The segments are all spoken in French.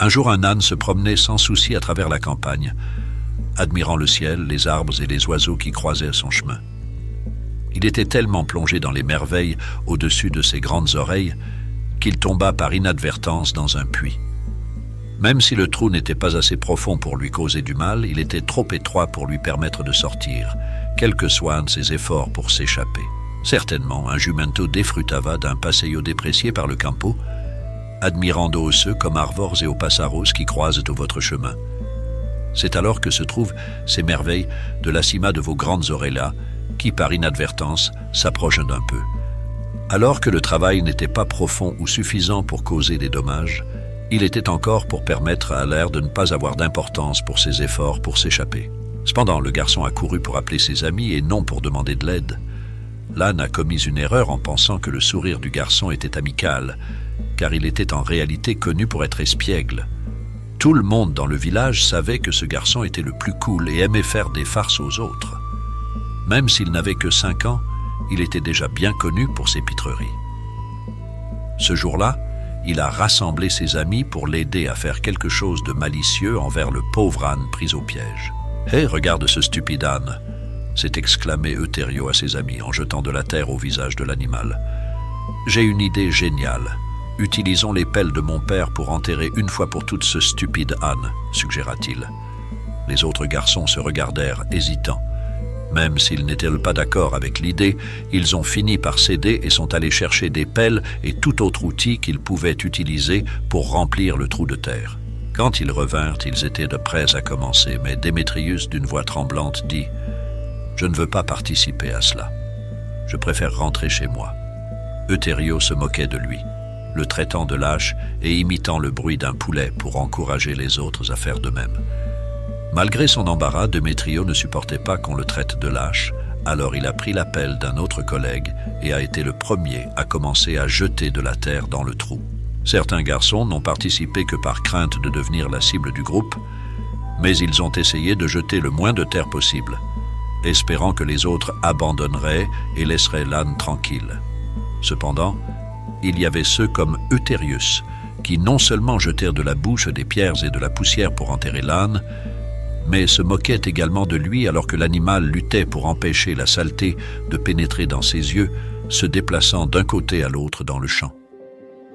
Un jour, un âne se promenait sans souci à travers la campagne, admirant le ciel, les arbres et les oiseaux qui croisaient son chemin. Il était tellement plongé dans les merveilles au-dessus de ses grandes oreilles qu'il tomba par inadvertance dans un puits. Même si le trou n'était pas assez profond pour lui causer du mal, il était trop étroit pour lui permettre de sortir, quels que soient un de ses efforts pour s'échapper. Certainement, un jumento défrutava d'un passeio déprécié par le campo, admirant d'eau ceux comme arvores et opassaros qui croisent au votre chemin. C'est alors que se trouvent ces merveilles de la cima de vos grandes oreilles-là, qui, par inadvertance, s'approchent d'un peu. Alors que le travail n'était pas profond ou suffisant pour causer des dommages, il était encore pour permettre à l'air de ne pas avoir d'importance pour ses efforts pour s'échapper. Cependant, le garçon accourut pour appeler ses amis et non pour demander de l'aide. L'âne a commis une erreur en pensant que le sourire du garçon était amical, car il était en réalité connu pour être espiègle. Tout le monde dans le village savait que ce garçon était le plus cool et aimait faire des farces aux autres. Même s'il n'avait que 5 ans, il était déjà bien connu pour ses pitreries. Ce jour-là, il a rassemblé ses amis pour l'aider à faire quelque chose de malicieux envers le pauvre âne pris au piège. « Hé, regarde ce stupide âne !» s'est exclamé Euterio à ses amis en jetant de la terre au visage de l'animal. « J'ai une idée géniale. Utilisons les pelles de mon père pour enterrer une fois pour toutes ce stupide âne, suggéra-t-il. Les autres garçons se regardèrent, hésitants. Même s'ils n'étaient pas d'accord avec l'idée, ils ont fini par céder et sont allés chercher des pelles et tout autre outil qu'ils pouvaient utiliser pour remplir le trou de terre. Quand ils revinrent, ils étaient de près à commencer, mais Démétrius, d'une voix tremblante, dit « Je ne veux pas participer à cela. Je préfère rentrer chez moi. » Euterio se moquait de lui, le traitant de lâche et imitant le bruit d'un poulet pour encourager les autres à faire de même. Malgré son embarras, Démétrio ne supportait pas qu'on le traite de lâche, alors il a pris la pelle d'un autre collègue et a été le premier à commencer à jeter de la terre dans le trou. Certains garçons n'ont participé que par crainte de devenir la cible du groupe, mais ils ont essayé de jeter le moins de terre possible, espérant que les autres abandonneraient et laisseraient l'âne tranquille. Cependant, il y avait ceux comme Euterius, qui non seulement jetèrent de la bouche des pierres et de la poussière pour enterrer l'âne, mais se moquait également de lui alors que l'animal luttait pour empêcher la saleté de pénétrer dans ses yeux, se déplaçant d'un côté à l'autre dans le champ.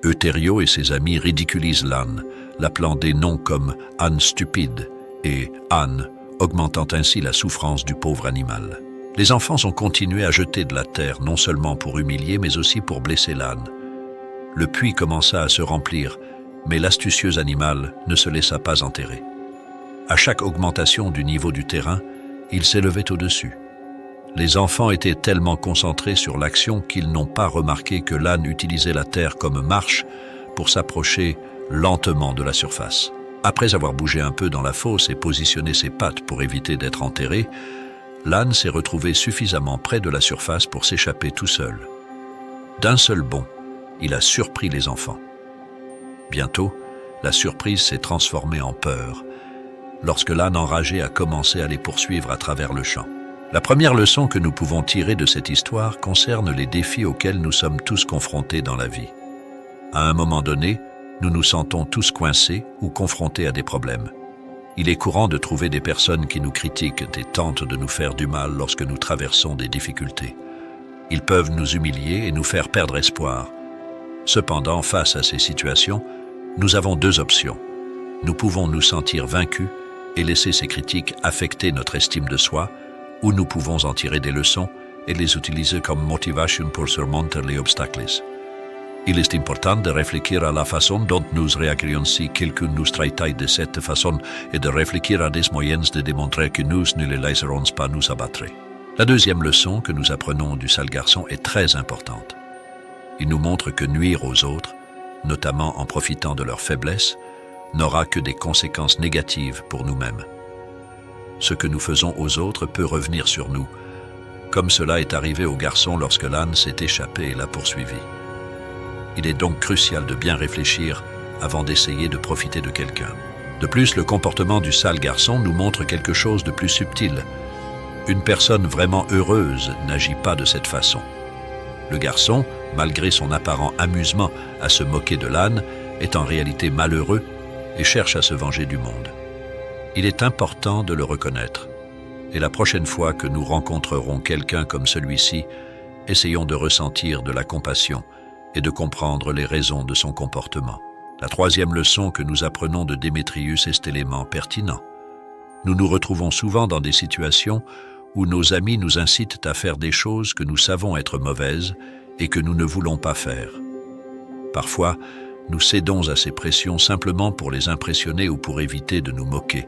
Euterio et ses amis ridiculisent l'âne, l'appelant des noms comme « âne stupide » et « âne », augmentant ainsi la souffrance du pauvre animal. Les enfants ont continué à jeter de la terre, non seulement pour humilier, mais aussi pour blesser l'âne. Le puits commença à se remplir, mais l'astucieux animal ne se laissa pas enterrer. À chaque augmentation du niveau du terrain, il s'élevait au-dessus. Les enfants étaient tellement concentrés sur l'action qu'ils n'ont pas remarqué que l'âne utilisait la terre comme marche pour s'approcher lentement de la surface. Après avoir bougé un peu dans la fosse et positionné ses pattes pour éviter d'être enterré, l'âne s'est retrouvé suffisamment près de la surface pour s'échapper tout seul. D'un seul bond, il a surpris les enfants. Bientôt, la surprise s'est transformée en peur, lorsque l'âne enragé a commencé à les poursuivre à travers le champ. La première leçon que nous pouvons tirer de cette histoire concerne les défis auxquels nous sommes tous confrontés dans la vie. À un moment donné, nous nous sentons tous coincés ou confrontés à des problèmes. Il est courant de trouver des personnes qui nous critiquent et tentent de nous faire du mal lorsque nous traversons des difficultés. Ils peuvent nous humilier et nous faire perdre espoir. Cependant, face à ces situations, nous avons 2 options. Nous pouvons nous sentir vaincus et laisser ces critiques affecter notre estime de soi, ou nous pouvons en tirer des leçons et les utiliser comme motivation pour surmonter les obstacles. Il est important de réfléchir à la façon dont nous réagirions si quelqu'un nous traitait de cette façon et de réfléchir à des moyens de démontrer que nous ne les laisserons pas nous abattre. La deuxième leçon que nous apprenons du sale garçon est très importante. Il nous montre que nuire aux autres, notamment en profitant de leur faiblesse, n'aura que des conséquences négatives pour nous-mêmes. Ce que nous faisons aux autres peut revenir sur nous, comme cela est arrivé au garçon lorsque l'âne s'est échappé et l'a poursuivi. Il est donc crucial de bien réfléchir avant d'essayer de profiter de quelqu'un. De plus, le comportement du sale garçon nous montre quelque chose de plus subtil. Une personne vraiment heureuse n'agit pas de cette façon. Le garçon, malgré son apparent amusement à se moquer de l'âne, est en réalité malheureux et cherche à se venger du monde. Il est important de le reconnaître. Et la prochaine fois que nous rencontrerons quelqu'un comme celui-ci, essayons de ressentir de la compassion et de comprendre les raisons de son comportement. La troisième leçon que nous apprenons de Démétrius est cet élément pertinent. Nous nous retrouvons souvent dans des situations où nos amis nous incitent à faire des choses que nous savons être mauvaises et que nous ne voulons pas faire. Parfois, nous cédons à ces pressions simplement pour les impressionner ou pour éviter de nous moquer.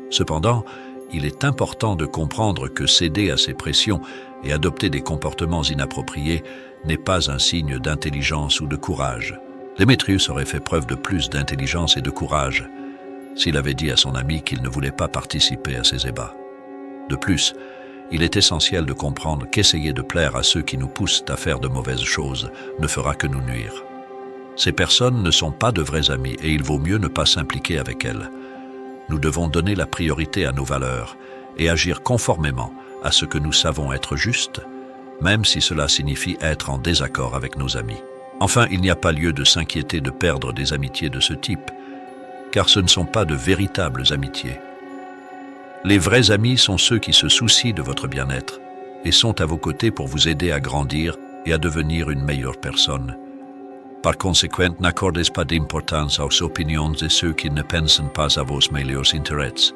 Cependant, il est important de comprendre que céder à ces pressions et adopter des comportements inappropriés n'est pas un signe d'intelligence ou de courage. Démétrius aurait fait preuve de plus d'intelligence et de courage s'il avait dit à son ami qu'il ne voulait pas participer à ces ébats. De plus, il est essentiel de comprendre qu'essayer de plaire à ceux qui nous poussent à faire de mauvaises choses ne fera que nous nuire. Ces personnes ne sont pas de vrais amis et il vaut mieux ne pas s'impliquer avec elles. Nous devons donner la priorité à nos valeurs et agir conformément à ce que nous savons être juste, même si cela signifie être en désaccord avec nos amis. Enfin, il n'y a pas lieu de s'inquiéter de perdre des amitiés de ce type, car ce ne sont pas de véritables amitiés. Les vrais amis sont ceux qui se soucient de votre bien-être et sont à vos côtés pour vous aider à grandir et à devenir une meilleure personne. Par conséquent, n'accordez pas d'importance aux opinions de ceux qui ne pensent pas à vos meilleurs intérêts.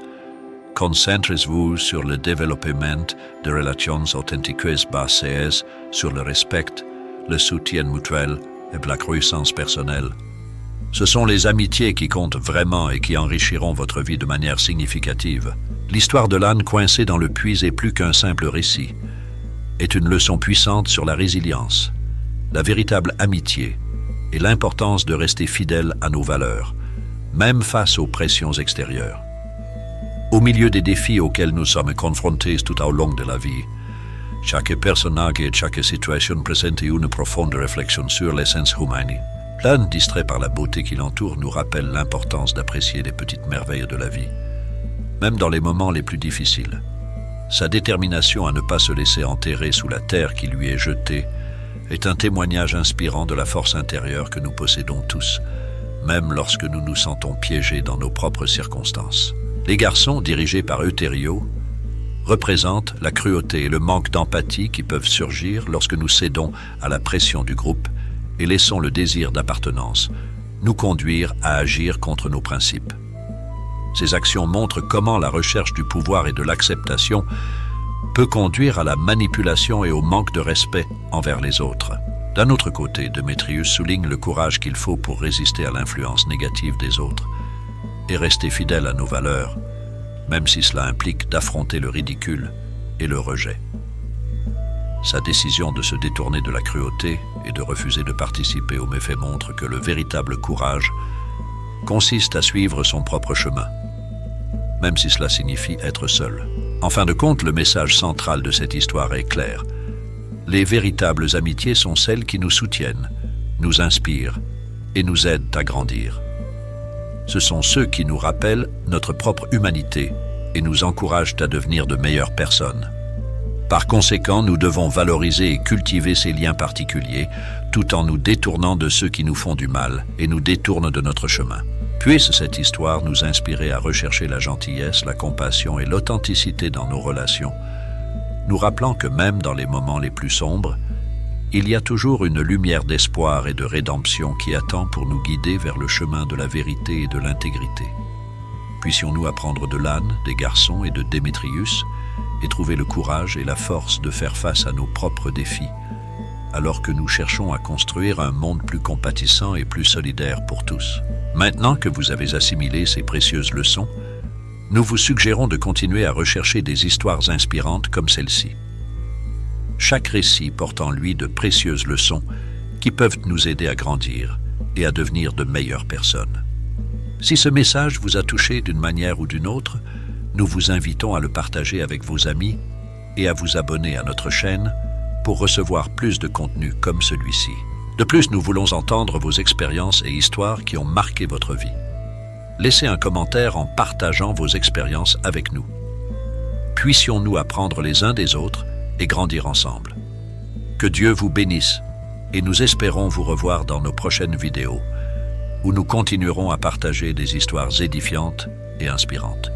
Concentrez-vous sur le développement de relations authentiques basées sur le respect, le soutien mutuel et la croissance personnelle. Ce sont les amitiés qui comptent vraiment et qui enrichiront votre vie de manière significative. L'histoire de l'âne coincé dans le puits est plus qu'un simple récit, est une leçon puissante sur la résilience, la véritable amitié et l'importance de rester fidèle à nos valeurs, même face aux pressions extérieures. Au milieu des défis auxquels nous sommes confrontés tout au long de la vie, chaque personnage et chaque situation présente une profonde réflexion sur l'essence humaine. L'âne, distrait par la beauté qui l'entoure, nous rappelle l'importance d'apprécier les petites merveilles de la vie, même dans les moments les plus difficiles. Sa détermination à ne pas se laisser enterrer sous la terre qui lui est jetée est un témoignage inspirant de la force intérieure que nous possédons tous, même lorsque nous nous sentons piégés dans nos propres circonstances. Les garçons, dirigés par Eutério, représentent la cruauté et le manque d'empathie qui peuvent surgir lorsque nous cédons à la pression du groupe et laissons le désir d'appartenance nous conduire à agir contre nos principes. Ces actions montrent comment la recherche du pouvoir et de l'acceptation peut conduire à la manipulation et au manque de respect envers les autres. D'un autre côté, Démétrius souligne le courage qu'il faut pour résister à l'influence négative des autres et rester fidèle à nos valeurs, même si cela implique d'affronter le ridicule et le rejet. Sa décision de se détourner de la cruauté et de refuser de participer aux méfaits montre que le véritable courage consiste à suivre son propre chemin, même si cela signifie être seul. En fin de compte, le message central de cette histoire est clair. Les véritables amitiés sont celles qui nous soutiennent, nous inspirent et nous aident à grandir. Ce sont ceux qui nous rappellent notre propre humanité et nous encouragent à devenir de meilleures personnes. Par conséquent, nous devons valoriser et cultiver ces liens particuliers tout en nous détournant de ceux qui nous font du mal et nous détournent de notre chemin. Puisse cette histoire nous inspirer à rechercher la gentillesse, la compassion et l'authenticité dans nos relations, nous rappelant que même dans les moments les plus sombres, il y a toujours une lumière d'espoir et de rédemption qui attend pour nous guider vers le chemin de la vérité et de l'intégrité. Puissions-nous apprendre de l'âne, des garçons et de Démétrius et trouver le courage et la force de faire face à nos propres défis, alors que nous cherchons à construire un monde plus compatissant et plus solidaire pour tous. Maintenant que vous avez assimilé ces précieuses leçons, nous vous suggérons de continuer à rechercher des histoires inspirantes comme celle-ci. Chaque récit porte en lui de précieuses leçons qui peuvent nous aider à grandir et à devenir de meilleures personnes. Si ce message vous a touché d'une manière ou d'une autre, nous vous invitons à le partager avec vos amis et à vous abonner à notre chaîne pour recevoir plus de contenu comme celui-ci. De plus, nous voulons entendre vos expériences et histoires qui ont marqué votre vie. Laissez un commentaire en partageant vos expériences avec nous. Puissions-nous apprendre les uns des autres et grandir ensemble. Que Dieu vous bénisse et nous espérons vous revoir dans nos prochaines vidéos. où nous continuerons à partager des histoires édifiantes et inspirantes.